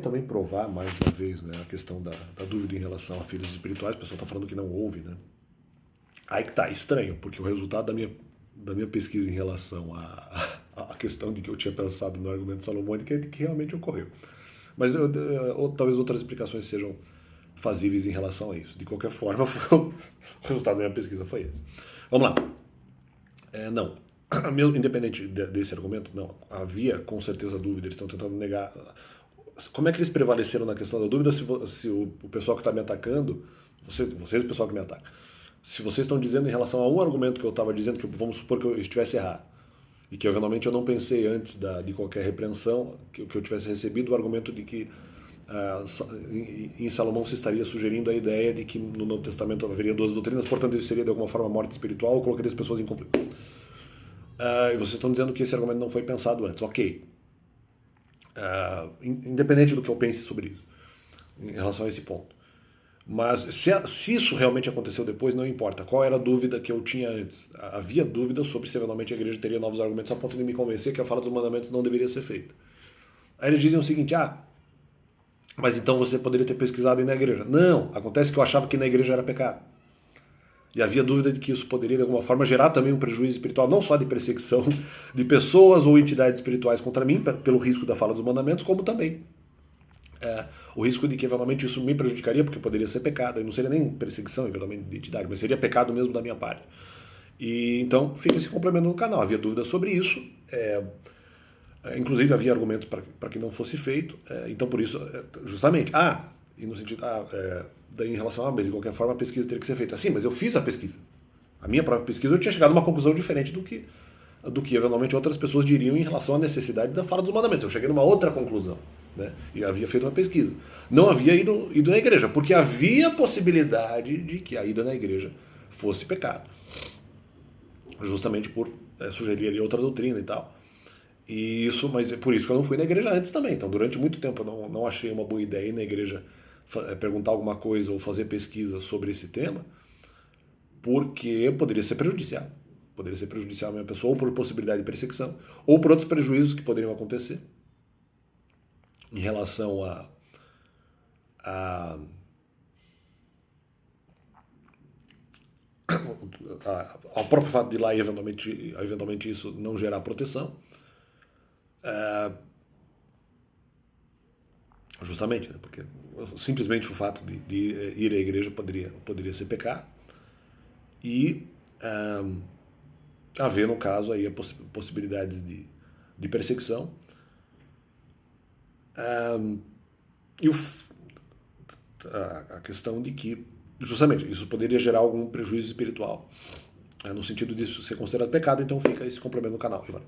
Também provar, mais uma vez, né, a questão da dúvida em relação a filhos espirituais. O pessoal está falando que não houve, né? Aí que tá, estranho, porque o resultado da minha pesquisa em relação à questão de que eu tinha pensado no argumento salomônico é de que realmente ocorreu. Mas ou talvez outras explicações sejam fazíveis em relação a isso. De qualquer forma, o resultado da minha pesquisa foi esse. Vamos lá. Não. Mesmo independente desse argumento, não. Havia com certeza dúvida, eles estão tentando negar. Como é que eles prevaleceram na questão da dúvida se o pessoal que está me atacando, vocês o pessoal que me ataca, se vocês estão dizendo em relação a um argumento que eu estava dizendo, que vamos supor que eu estivesse errado, e que eventualmente eu não pensei antes de qualquer repreensão, que eu tivesse recebido o argumento de que em Salomão se estaria sugerindo a ideia de que no Novo Testamento haveria 12 doutrinas, portanto isso seria de alguma forma morte espiritual ou colocaria as pessoas em conflito. E vocês estão dizendo que esse argumento não foi pensado antes. Ok. Independente do que eu pense sobre isso, em relação a esse ponto. Mas se isso realmente aconteceu depois, não importa. Qual era a dúvida que eu tinha antes? Havia dúvida sobre se eventualmente a igreja teria novos argumentos a ponto de me convencer que a fala dos mandamentos não deveria ser feita. Aí eles dizem o seguinte: mas então você poderia ter pesquisado aí na igreja. Não, acontece que eu achava que na igreja era pecado. E havia dúvida de que isso poderia, de alguma forma, gerar também um prejuízo espiritual, não só de perseguição de pessoas ou entidades espirituais contra mim, pelo risco da fala dos mandamentos, como também o risco de que, eventualmente, isso me prejudicaria, porque poderia ser pecado. E não seria nem perseguição, eventualmente, de entidade, mas seria pecado mesmo da minha parte. E então, fica esse complemento no canal. Havia dúvida sobre isso. Inclusive, havia argumentos para que não fosse feito. Então, por isso, justamente, e no sentido, daí em relação mas de qualquer forma a pesquisa teria que ser feita. Sim, mas eu fiz a pesquisa. A minha própria pesquisa eu tinha chegado a uma conclusão diferente do que eventualmente outras pessoas diriam em relação à necessidade da fala dos mandamentos. Eu cheguei numa outra conclusão, né? E havia feito uma pesquisa. Não havia ido na igreja, porque havia possibilidade de que a ida na igreja fosse pecado. Justamente por sugerir ali outra doutrina e tal. Mas é por isso que eu não fui na igreja antes também. Então, durante muito tempo eu não achei uma boa ideia ir na igreja perguntar alguma coisa ou fazer pesquisa sobre esse tema, porque poderia ser prejudicial. Poderia ser prejudicial a minha pessoa, ou por possibilidade de perseguição, ou por outros prejuízos que poderiam acontecer em relação ao próprio fato de ir lá e eventualmente isso não gerar proteção. Justamente, né? Porque simplesmente o fato de ir à igreja poderia ser pecado. E haver, no caso, aí possibilidades de perseguição. E a questão de que, justamente, isso poderia gerar algum prejuízo espiritual, no sentido disso ser considerado pecado. Então fica esse complemento no canal, Ivan.